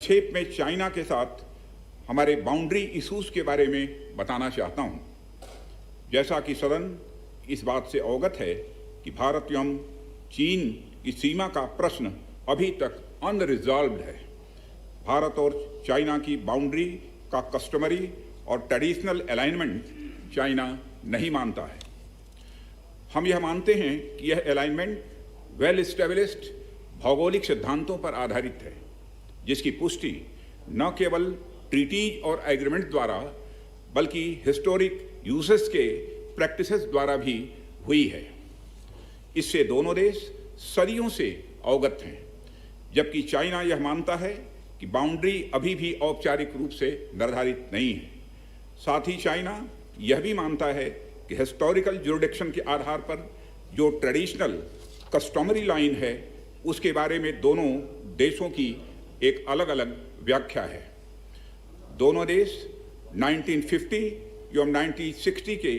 संक्षेप में चाइना के साथ हमारे बाउंड्री इश्यूज के बारे में बताना चाहता हूं। जैसा कि सदन इस बात से अवगत है कि भारत एवं चीन की सीमा का प्रश्न अभी तक अनरिजॉल्व्ड है। भारत और चाइना की बाउंड्री का कस्टमरी और ट्रेडिशनल अलाइनमेंट चाइना नहीं मानता है। हम यह मानते हैं कि यह अलाइनमेंट वेल एस्टेब्लिश्ड भौगोलिक सिद्धांतों पर आधारित है, जिसकी पुष्टि न केवल ट्रीटीज और एग्रीमेंट द्वारा बल्कि हिस्टोरिक यूसेस के प्रैक्टिसेस द्वारा भी हुई है। इससे दोनों देश सदियों से अवगत हैं, जबकि चाइना यह मानता है कि बाउंड्री अभी भी औपचारिक रूप से निर्धारित नहीं है। साथ ही चाइना यह भी मानता है कि हिस्टोरिकल ज्यूरिडिक्शन के आधार पर जो ट्रेडिशनल कस्टमरी लाइन है, उसके बारे में दोनों देशों की एक अलग अलग व्याख्या है। दोनों देश 1950 एवं 1960 के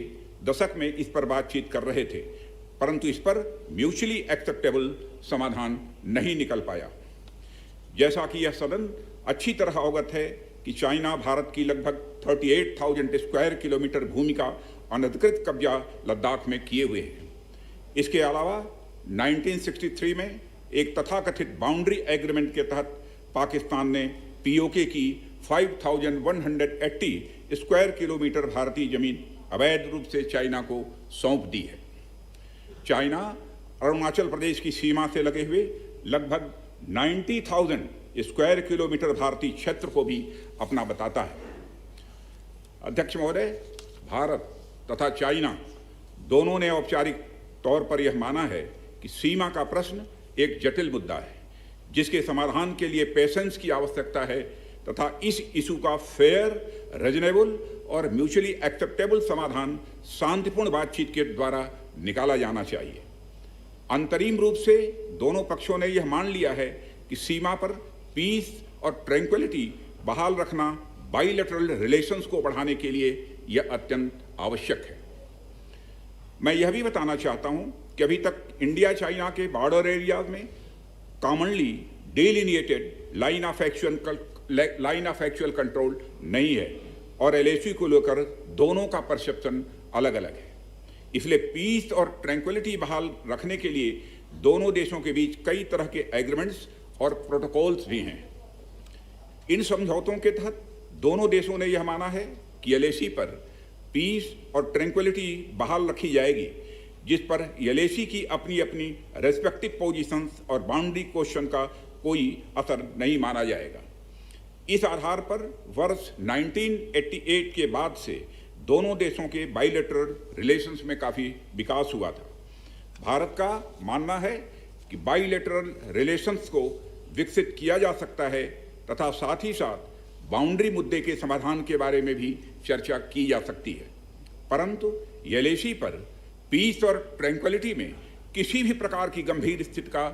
दशक में इस पर बातचीत कर रहे थे, परंतु इस पर म्यूचुअली एक्सेप्टेबल समाधान नहीं निकल पाया। जैसा कि यह सदन अच्छी तरह अवगत है कि चाइना भारत की लगभग 38,000 स्क्वायर किलोमीटर भूमि का अनधिकृत कब्जा लद्दाख में किए हुए है। इसके अलावा 1963 में एक तथाकथित बाउंड्री एग्रीमेंट के तहत पाकिस्तान ने पीओके की 5,180 स्क्वायर किलोमीटर भारतीय जमीन अवैध रूप से चाइना को सौंप दी है। चाइना अरुणाचल प्रदेश की सीमा से लगे हुए लगभग 90,000 स्क्वायर किलोमीटर भारतीय क्षेत्र को भी अपना बताता है। अध्यक्ष महोदय, भारत तथा चाइना दोनों ने औपचारिक तौर पर यह माना है कि सीमा का प्रश्न एक जटिल मुद्दा है, जिसके समाधान के लिए पेशेंस की आवश्यकता है तथा इस इशू का फेयर, रीजनेबल और म्यूचुअली एक्सेप्टेबल समाधान शांतिपूर्ण बातचीत के द्वारा निकाला जाना चाहिए। अंतरिम रूप से दोनों पक्षों ने यह मान लिया है कि सीमा पर पीस और ट्रैंक्विलिटी बहाल रखना बाइलेटरल रिलेशंस को बढ़ाने के लिए यह अत्यंत आवश्यक है। मैं यह भी बताना चाहता हूं कि अभी तक इंडिया चाइना के बॉर्डर एरियाज में commonly delineated line of actual control नहीं है और एलएसी को लेकर दोनों का परसेप्शन अलग अलग है। इसलिए पीस और ट्रैंक्विलिटी बहाल रखने के लिए दोनों देशों के बीच कई तरह के एग्रीमेंट्स और प्रोटोकॉल्स भी हैं। इन समझौतों के तहत दोनों देशों ने यह माना है कि एलएसी पर पीस और ट्रैंक्विलिटी बहाल रखी जाएगी, जिस पर एलएसी की अपनी अपनी रेस्पेक्टिव पोजीशंस और बाउंड्री क्वेश्चन का कोई असर नहीं माना जाएगा। इस आधार पर वर्ष 1988 के बाद से दोनों देशों के बाइलेटरल रिलेशंस में काफ़ी विकास हुआ था। भारत का मानना है कि बाइलेटरल रिलेशंस को विकसित किया जा सकता है तथा साथ ही साथ बाउंड्री मुद्दे के समाधान के बारे में भी चर्चा की जा सकती है, परंतु एलएसी पर पीस और ट्रैंक्विलिटी में किसी भी प्रकार की गंभीर स्थिति का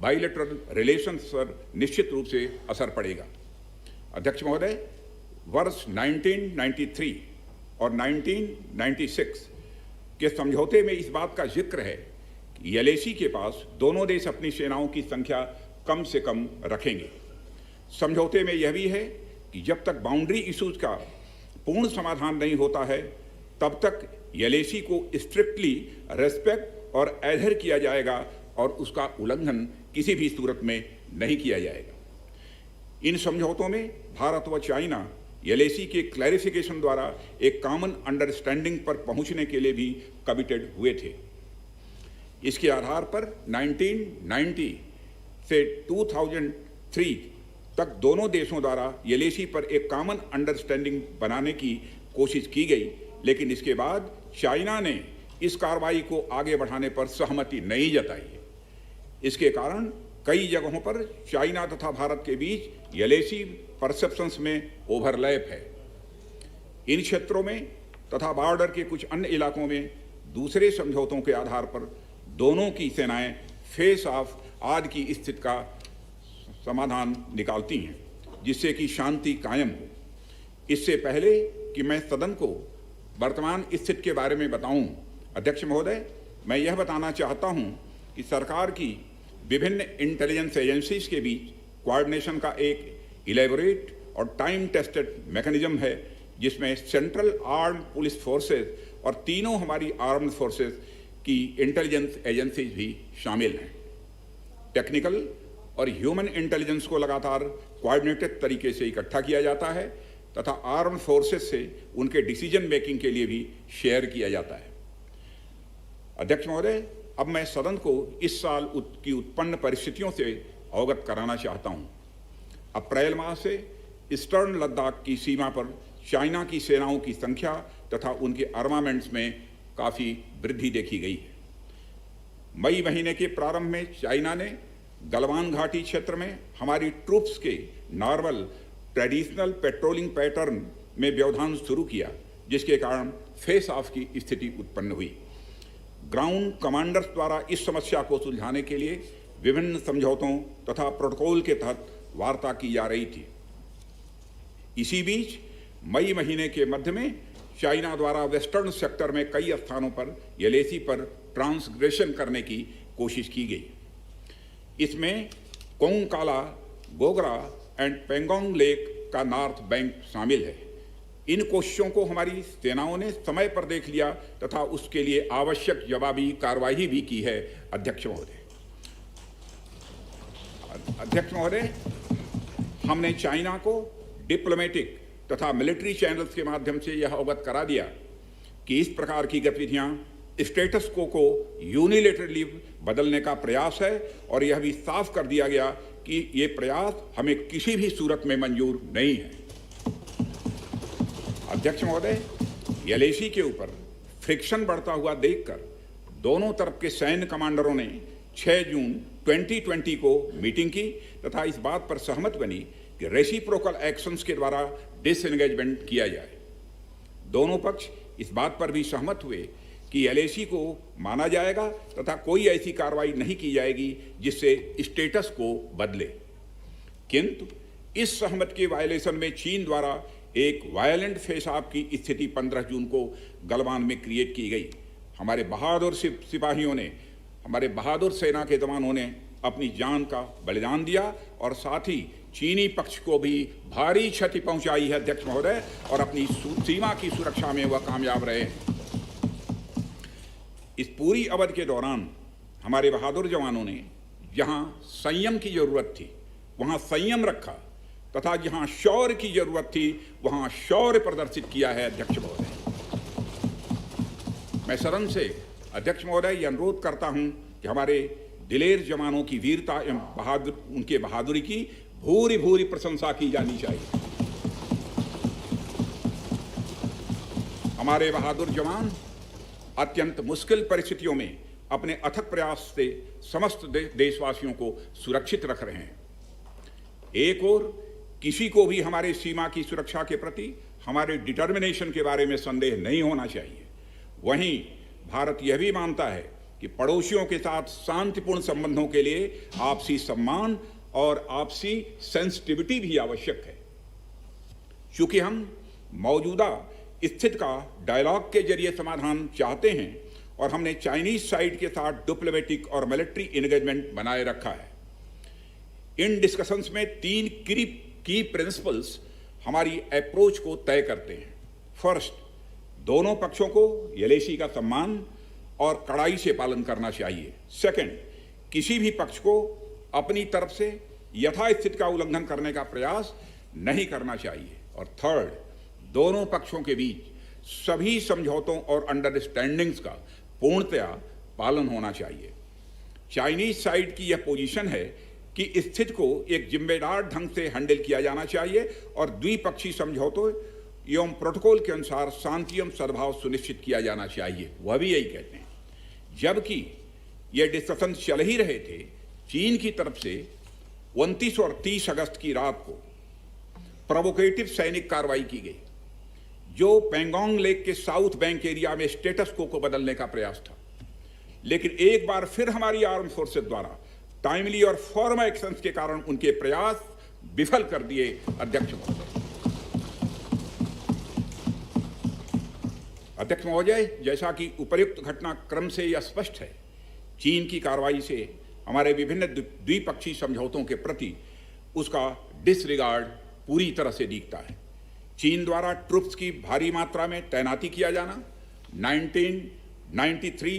बाइलेटरल रिलेशंस पर निश्चित रूप से असर पड़ेगा। अध्यक्ष महोदय, वर्ष 1993 और 1996 के समझौते में इस बात का जिक्र है कि एलएसी के पास दोनों देश अपनी सेनाओं की संख्या कम से कम रखेंगे। समझौते में यह भी है कि जब तक बाउंड्री इश्यूज का पूर्ण समाधान नहीं होता है, तब तक एलएसी को स्ट्रिक्टली रेस्पेक्ट और एडहेर किया जाएगा और उसका उल्लंघन किसी भी सूरत में नहीं किया जाएगा। इन समझौतों में भारत व चाइना एलएसी के क्लैरिफिकेशन द्वारा एक कॉमन अंडरस्टैंडिंग पर पहुंचने के लिए भी कमिटेड हुए थे। इसके आधार पर 1990 से 2003 तक दोनों देशों द्वारा एलएसी पर एक कॉमन अंडरस्टैंडिंग बनाने की कोशिश की गई, लेकिन इसके बाद चाइना ने इस कार्रवाई को आगे बढ़ाने पर सहमति नहीं जताई है। इसके कारण कई जगहों पर चाइना तथा भारत के बीच एलएसी परसेप्शंस में ओवरलैप है। इन क्षेत्रों में तथा बॉर्डर के कुछ अन्य इलाकों में दूसरे समझौतों के आधार पर दोनों की सेनाएं फेस ऑफ आदि की स्थिति का समाधान निकालती हैं, जिससे कि शांति कायम हो। इससे पहले कि मैं सदन को वर्तमान स्थिति के बारे में बताऊं, अध्यक्ष महोदय, मैं यह बताना चाहता हूं कि सरकार की विभिन्न इंटेलिजेंस एजेंसीज के बीच कोऑर्डिनेशन का एक इलेबोरेट और टाइम टेस्टेड मैकेनिज्म है जिसमें सेंट्रल आर्म्ड पुलिस फोर्सेस और तीनों हमारी आर्म्ड फोर्सेस की इंटेलिजेंस एजेंसीज भी शामिल हैं। टेक्निकल और ह्यूमन इंटेलिजेंस को लगातार कोऑर्डिनेटेड तरीके से इकट्ठा किया जाता है तथा आर्म्ड फोर्सेस से उनके डिसीजन मेकिंग के लिए भी शेयर किया जाता है। अध्यक्ष महोदय, अब मैं सदन को इस साल की उत्पन्न परिस्थितियों से अवगत कराना चाहता हूं। अप्रैल माह से ईस्टर्न लद्दाख की सीमा पर चाइना की सेनाओं की संख्या तथा उनके आर्मामेंट्स में काफ़ी वृद्धि देखी गई है। मई महीने के प्रारंभ में चाइना ने गलवान घाटी क्षेत्र में हमारी ट्रूप्स के नॉर्मल ट्रेडिशनल पेट्रोलिंग पैटर्न में व्यवधान शुरू किया, जिसके कारण फेस ऑफ की स्थिति उत्पन्न हुई। ग्राउंड कमांडर्स द्वारा इस समस्या को सुलझाने के लिए विभिन्न समझौतों तथा प्रोटोकॉल के तहत वार्ता की जा रही थी। इसी बीच मई महीने के मध्य में चाइना द्वारा वेस्टर्न सेक्टर में कई स्थानों पर LAC पर ट्रांसग्रेशन करने की कोशिश की गई। इसमें कोंगकाला, गोगरा एंड पेंगोंग लेक का नॉर्थ बैंक शामिल है। इन कोशिशों को हमारी सेनाओं ने समय पर देख लिया तथा उसके लिए आवश्यक जवाबी कार्रवाई भी की है। अध्यक्ष महोदय, हमने चाइना को डिप्लोमेटिक तथा मिलिट्री चैनल्स के माध्यम से यह अवगत करा दिया कि इस प्रकार की गतिविधियां स्टेटस को यूनिलेटरली बदलने का प्रयास है और यह भी साफ कर दिया गया कि ये प्रयास हमें किसी भी सूरत में मंजूर नहीं है। अध्यक्ष महोदय, LAC के ऊपर फ्रिक्शन बढ़ता हुआ देखकर दोनों तरफ के सैन्य कमांडरों ने 6 जून 2020 को मीटिंग की तथा इस बात पर सहमत बनी कि रेसिप्रोकल एक्शंस के द्वारा डिसएंगेजमेंट किया जाए। दोनों पक्ष इस बात पर भी सहमत हुए कि LAC को माना जाएगा तथा कोई ऐसी कार्रवाई नहीं की जाएगी जिससे स्टेटस को बदले। किंतु इस सहमति के वायलेशन में चीन द्वारा एक वायलेंट फेस ऑफ की स्थिति 15 जून को गलवान में क्रिएट की गई। हमारे बहादुर सिपाहियों ने, हमारे बहादुर सेना के जवानों ने अपनी जान का बलिदान दिया और साथ ही चीनी पक्ष को भी भारी क्षति पहुंचाई है। अध्यक्ष महोदय, और अपनी सीमा की सुरक्षा में वह कामयाब रहे। इस पूरी अवधि के दौरान हमारे बहादुर जवानों ने जहां संयम की जरूरत थी वहां संयम रखा तथा जहां शौर्य की जरूरत थी वहां शौर्य प्रदर्शित किया है। अध्यक्ष महोदय, मैं सदन से अध्यक्ष महोदय यह अनुरोध करता हूं कि हमारे दिलेर जवानों की वीरता एवं उनके बहादुरी की भूरी भूरी प्रशंसा की जानी चाहिए। हमारे बहादुर जवान अत्यंत मुश्किल परिस्थितियों में अपने अथक प्रयास से समस्त देशवासियों को सुरक्षित रख रहे हैं। एक ओर किसी को भी हमारे सीमा की सुरक्षा के प्रति हमारे डिटर्मिनेशन के बारे में संदेह नहीं होना चाहिए। वहीं भारत यह भी मानता है कि पड़ोसियों के साथ शांतिपूर्ण संबंधों के लिए आपसी सम्मान और आपसी सेंसिटिविटी भी आवश्यक है। चूंकि हम मौजूदा स्थिति का डायलॉग के जरिए समाधान चाहते हैं और हमने चाइनीज साइड के साथ डिप्लोमेटिक और मिलिट्री एंगेजमेंट बनाए रखा है। इन डिस्कशंस में 3 की प्रिंसिपल्स हमारी अप्रोच को तय करते हैं। फर्स्ट, दोनों पक्षों को LAC का सम्मान और कड़ाई से पालन करना चाहिए। सेकंड, किसी भी पक्ष को अपनी तरफ से यथास्थिति का उल्लंघन करने का प्रयास नहीं करना चाहिए। और थर्ड, दोनों पक्षों के बीच सभी समझौतों और अंडरस्टैंडिंग्स का पूर्णतया पालन होना चाहिए। चाइनीज साइड की यह पोजीशन है कि स्थिति को एक जिम्मेदार ढंग से हैंडल किया जाना चाहिए और द्विपक्षीय समझौतों एवं प्रोटोकॉल के अनुसार शांति एवं सद्भाव सुनिश्चित किया जाना चाहिए। वह भी यही कहते हैं। जबकि ये डिस्कशन चल ही रहे थे, चीन की तरफ से 29 और 30 अगस्त की रात को प्रोवोकेटिव सैनिक कार्रवाई की गई, जो पेंगोंग लेक के साउथ बैंक एरिया में स्टेटस को बदलने का प्रयास था। लेकिन एक बार फिर हमारी आर्म फोर्सेस द्वारा टाइमली और फॉर्म एक्शंस के कारण उनके प्रयास विफल कर दिए। अध्यक्ष महोदय, जैसा कि उपर्युक्त घटनाक्रम से यह स्पष्ट है, चीन की कार्रवाई से हमारे विभिन्न द्विपक्षीय समझौतों के प्रति उसका डिसरिगार्ड पूरी तरह से दिखता है। चीन द्वारा ट्रुप्स की भारी मात्रा में तैनाती किया जाना 1993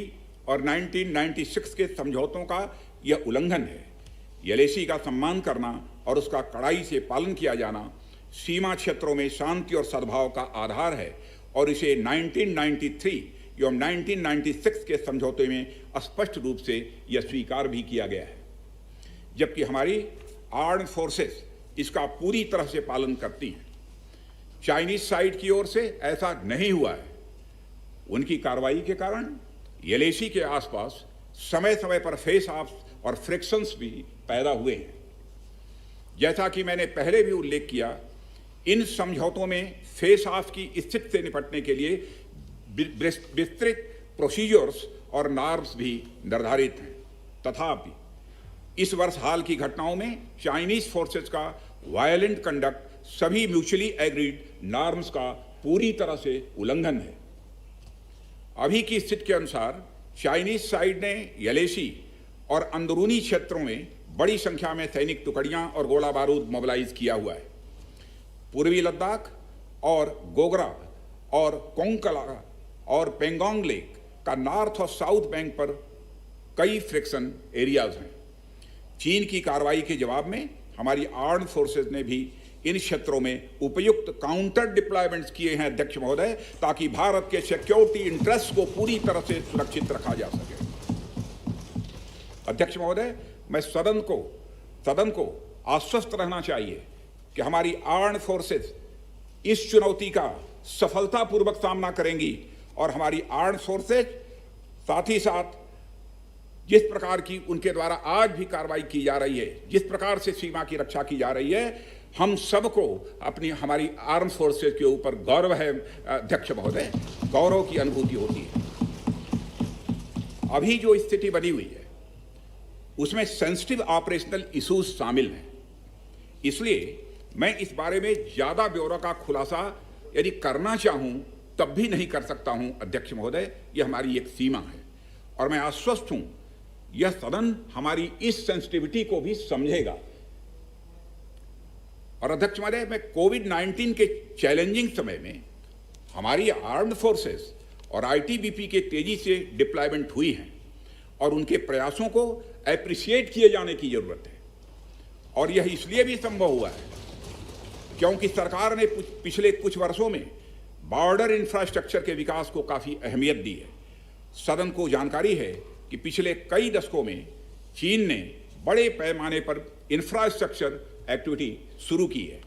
और 1996 के समझौतों का यह उल्लंघन है। एलएसी का सम्मान करना और उसका कड़ाई से पालन किया जाना सीमा क्षेत्रों में शांति और सद्भाव का आधार है और इसे 1993 एवं 1996 के समझौते में स्पष्ट रूप से यह स्वीकार भी किया गया है, जबकि हमारी आर्म्ड फोर्सेस इसका पूरी तरह से पालन करती हैं। चाइनीज साइड की ओर से ऐसा नहीं हुआ है। उनकी कार्रवाई के कारण एलएसी के आसपास समय समय पर फेस ऑफ और फ्रिक्शंस भी पैदा हुए हैं। जैसा कि मैंने पहले भी उल्लेख किया, इन समझौतों में फेस ऑफ की स्थिति से निपटने के लिए विस्तृत प्रोसीजर्स और नॉर्म्स भी निर्धारित हैं। तथापि इस वर्ष हाल की घटनाओं में चाइनीज फोर्सेस का वायलेंट कंडक्ट सभी म्यूचुअली एग्रीड नॉर्म्स का पूरी तरह से उल्लंघन है। अभी की स्थिति के अनुसार चाइनीज साइड ने एलएसी और अंदरूनी क्षेत्रों में बड़ी संख्या में सैनिक टुकड़ियां और गोला बारूद मोबिलाइज किया हुआ है। पूर्वी लद्दाख और गोगरा और कोंकला और पेंगोंग लेक का नॉर्थ और साउथ बैंक पर कई फ्रिक्शन एरियाज हैं। चीन की कार्रवाई के जवाब में हमारी आर्म्ड फोर्सेस ने भी इन क्षेत्रों में उपयुक्त काउंटर डिप्लॉयमेंट्स किए हैं अध्यक्ष महोदय, ताकि भारत के सिक्योरिटी इंटरेस्ट को पूरी तरह से सुरक्षित रखा जा सके। अध्यक्ष महोदय, मैं सदन को आश्वस्त रहना चाहिए कि हमारी आर्म्ड फोर्सेस इस चुनौती का सफलतापूर्वक सामना करेंगी और हमारी आर्म्ड फोर्सेस साथ ही साथ जिस प्रकार की उनके द्वारा आज भी कार्रवाई की जा रही है, जिस प्रकार से सीमा की रक्षा की जा रही है, हम सबको हमारी आर्म्ड फोर्सेस के ऊपर गौरव है अध्यक्ष महोदय, गौरव की अनुभूति होती है। अभी जो स्थिति बनी हुई है उसमें सेंसिटिव ऑपरेशनल इश्यूज शामिल हैं, इसलिए मैं इस बारे में ज्यादा ब्यौरा का खुलासा यदि करना चाहूं तब भी नहीं कर सकता हूं अध्यक्ष महोदय। यह हमारी एक सीमा है और मैं आश्वस्त हूं यह सदन हमारी इस सेंसिटिविटी को भी समझेगा। और अध्यक्ष महोदय, मैं कोविड-19 के चैलेंजिंग समय में हमारी आर्म्ड फोर्सेस और आईटीबीपी के तेजी से डिप्लॉयमेंट हुई हैं और उनके प्रयासों को एप्रिशिएट किए जाने की जरूरत है। और यह इसलिए भी संभव हुआ है क्योंकि सरकार ने पिछले कुछ वर्षों में बॉर्डर इंफ्रास्ट्रक्चर के विकास को काफी अहमियत दी है। सदन को जानकारी है कि पिछले कई दशकों में चीन ने बड़े पैमाने पर इंफ्रास्ट्रक्चर एक्टिविटी शुरू की है,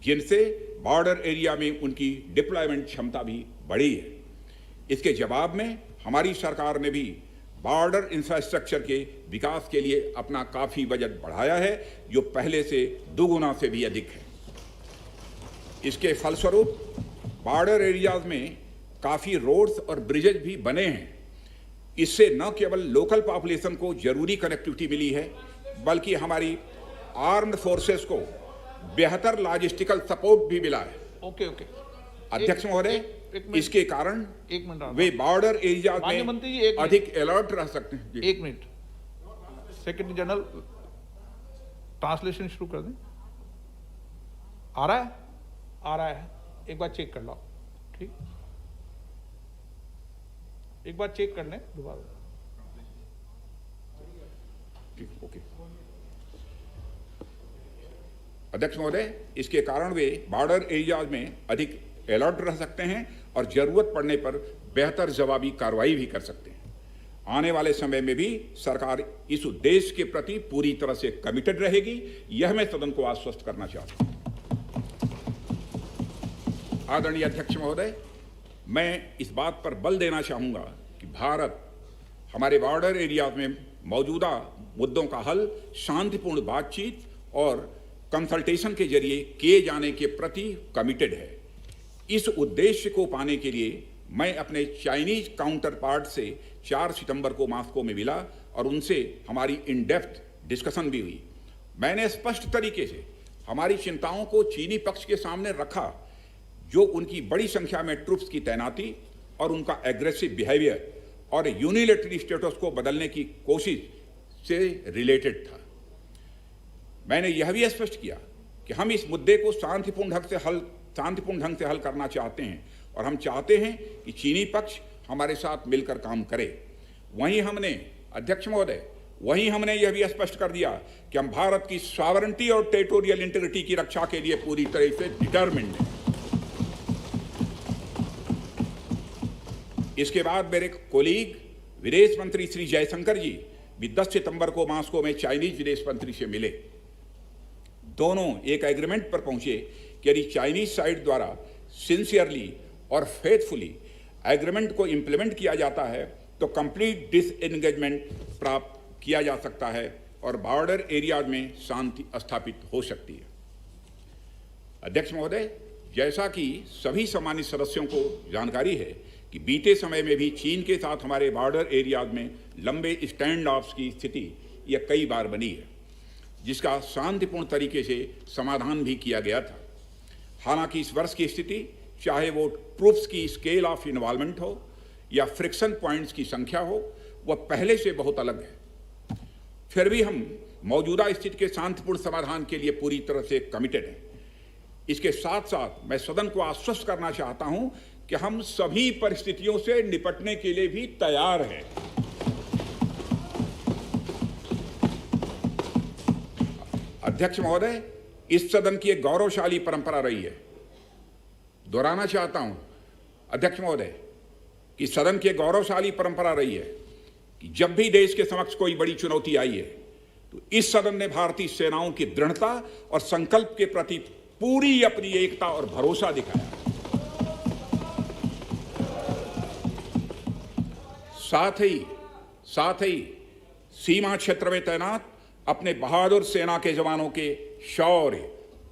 जिनसे बॉर्डर एरिया में उनकी डिप्लॉयमेंट क्षमता भी बढ़ी है। इसके जवाब में हमारी सरकार ने भी बॉर्डर इंफ्रास्ट्रक्चर के विकास के लिए अपना काफी बजट बढ़ाया है, जो पहले से दोगुना से भी अधिक है। इसके फलस्वरूप बॉर्डर एरियाज में काफी रोड्स और ब्रिजेज भी बने हैं। इससे न केवल लोकल पॉपुलेशन को जरूरी कनेक्टिविटी मिली है, बल्कि हमारी आर्म्ड फोर्सेस को बेहतर लॉजिस्टिकल सपोर्ट भी मिला है। ओके अध्यक्ष महोदय, इसके कारण वे बॉर्डर एरिया में अधिक अलर्ट रह सकते हैं। एक मिनट, सेक्रेटरी जनरल ट्रांसलेशन शुरू कर दें। आ रहा है, एक बार चेक कर लो। ठीक, एक बार चेक कर लें दोबारा। ओके अध्यक्ष महोदय, इसके कारण वे बॉर्डर एरियाज में अधिक अलर्ट रह सकते हैं और जरूरत पड़ने पर बेहतर जवाबी कार्रवाई भी कर सकते हैं। आने वाले समय में भी सरकार इस उद्देश्य के प्रति पूरी तरह से कमिटेड रहेगी, यह मैं सदन को आश्वस्त करना चाहता हूं। आदरणीय अध्यक्ष महोदय, मैं इस बात पर बल देना चाहूंगा कि भारत हमारे बॉर्डर एरियाज में मौजूदा मुद्दों का हल शांतिपूर्ण बातचीत और कंसल्टेशन के जरिए किए जाने के प्रति कमिटेड है। इस उद्देश्य को पाने के लिए मैं अपने चाइनीज काउंटर पार्ट से 4 सितंबर को मॉस्को में मिला और उनसे हमारी इन डेप्थ डिस्कशन भी हुई। मैंने स्पष्ट तरीके से हमारी चिंताओं को चीनी पक्ष के सामने रखा, जो उनकी बड़ी संख्या में ट्रुप्स की तैनाती और उनका एग्रेसिव बिहेवियर और यूनिलैटरल स्टेटस को बदलने की कोशिश से रिलेटेड था। मैंने यह भी स्पष्ट किया कि हम इस मुद्दे को शांतिपूर्ण ढंग से हल करना चाहते हैं और हम चाहते हैं कि चीनी पक्ष हमारे साथ मिलकर काम करे। वहीं हमने, अध्यक्ष महोदय, वहीं हमने यह भी स्पष्ट कर दिया कि हम भारत की सॉवरेंटी और टेरिटोरियल इंटीग्रिटी की रक्षा के लिए पूरी तरह से डिटरमिन्ड हैं। इसके बाद मेरे कोलीग विदेश मंत्री श्री जयशंकर जी भी 10 सितंबर को मॉस्को में चाइनीज विदेश मंत्री से मिले। दोनों एक एग्रीमेंट पर पहुंचे कि यदि चाइनीज साइड द्वारा सिंसियरली और फेथफुली एग्रीमेंट को इंप्लीमेंट किया जाता है तो कंप्लीट डिसएंगेजमेंट प्राप्त किया जा सकता है और बॉर्डर एरियाज में शांति स्थापित हो सकती है। अध्यक्ष महोदय, जैसा कि सभी सम्मानित सदस्यों को जानकारी है कि बीते समय में भी चीन के साथ हमारे बॉर्डर एरियाज में लंबे स्टैंड ऑफ्स की स्थिति यह कई बार बनी है, जिसका शांतिपूर्ण तरीके से समाधान भी किया गया था। हालांकि इस वर्ष की स्थिति, चाहे वो ट्रूप्स की स्केल ऑफ इन्वॉल्वमेंट हो या फ्रिक्शन पॉइंट्स की संख्या हो, वह पहले से बहुत अलग है। फिर भी हम मौजूदा स्थिति के शांतिपूर्ण समाधान के लिए पूरी तरह से कमिटेड हैं। इसके साथ साथ मैं सदन को आश्वस्त करना चाहता हूं कि हम सभी परिस्थितियों से निपटने के लिए भी तैयार हैं। अध्यक्ष महोदय, इस सदन की एक गौरवशाली परंपरा रही है। दोहराना चाहता हूं अध्यक्ष महोदय कि सदन की गौरवशाली परंपरा रही है कि जब भी देश के समक्ष कोई बड़ी चुनौती आई है तो इस सदन ने भारतीय सेनाओं की दृढ़ता और संकल्प के प्रति पूरी अपनी एकता और भरोसा दिखाया। साथ ही सीमा क्षेत्र में तैनात अपने बहादुर सेना के जवानों के शौर्य,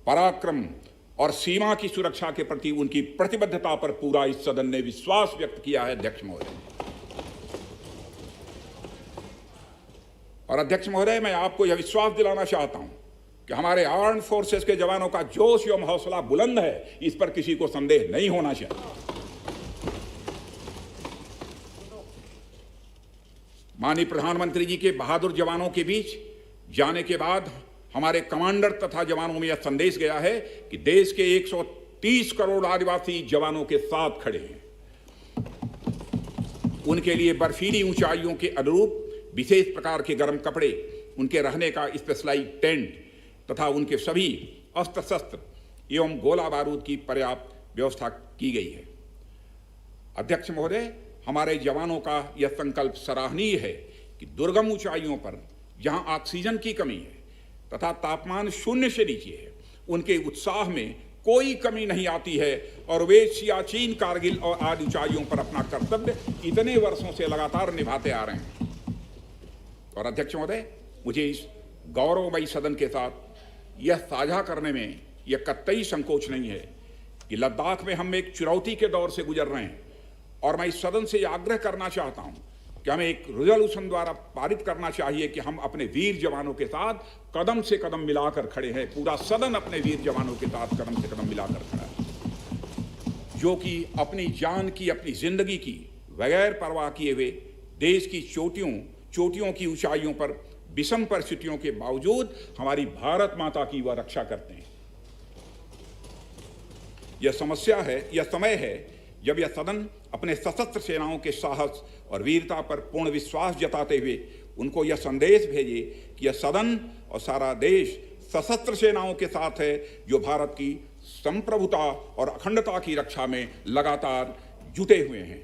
पराक्रम और सीमा की सुरक्षा के प्रति उनकी प्रतिबद्धता पर पूरा इस सदन ने विश्वास व्यक्त किया है। अध्यक्ष महोदय और अध्यक्ष महोदय, मैं आपको यह विश्वास दिलाना चाहता हूं कि हमारे आर्म्ड फोर्सेस के जवानों का जोश एवं हौसला बुलंद है, इस पर किसी को संदेह नहीं होना चाहिए। माननीय प्रधानमंत्री जी के बहादुर जवानों के बीच जाने के बाद हमारे कमांडर तथा जवानों में यह संदेश गया है कि देश के 130 करोड़ आदिवासी जवानों के साथ खड़े हैं। उनके लिए बर्फीली ऊंचाइयों के अनुरूप विशेष प्रकार के गर्म कपड़े, उनके रहने का स्पेशलाइज टेंट तथा उनके सभी अस्त्र शस्त्र एवं गोला बारूद की पर्याप्त व्यवस्था की गई है। अध्यक्ष महोदय, हमारे जवानों का यह संकल्प सराहनीय है कि दुर्गम ऊंचाइयों पर जहां ऑक्सीजन की कमी है तथा तापमान 0 से नीचे है, उनके उत्साह में कोई कमी नहीं आती है और वे सियाचिन, कारगिल और आदि ऊंचाइयों पर अपना कर्तव्य इतने वर्षों से लगातार निभाते आ रहे हैं। और अध्यक्ष महोदय, मुझे इस गौरवमयी सदन के साथ यह साझा करने में यह कतई संकोच नहीं है कि लद्दाख में हम एक चुनौती के दौर से गुजर रहे हैं और मैं इस सदन से आग्रह करना चाहता हूं कि हमें एक रेजोल्यूशन द्वारा पारित करना चाहिए कि हम अपने वीर जवानों के साथ कदम से कदम मिलाकर खड़े हैं। पूरा सदन अपने वीर जवानों के साथ कदम से कदम मिलाकर खड़ा है, जो कि अपनी जान की, अपनी जिंदगी की बगैर परवाह किए हुए देश की चोटियों की ऊंचाइयों पर विषम परिस्थितियों के बावजूद हमारी भारत माता की वह रक्षा करते हैं। यह समय है जब यह सदन अपने सशस्त्र सेनाओं के साहस और वीरता पर पूर्ण विश्वास जताते हुए उनको यह संदेश भेजे कि यह सदन और सारा देश सशस्त्र सेनाओं के साथ है, जो भारत की संप्रभुता और अखंडता की रक्षा में लगातार जुटे हुए हैं।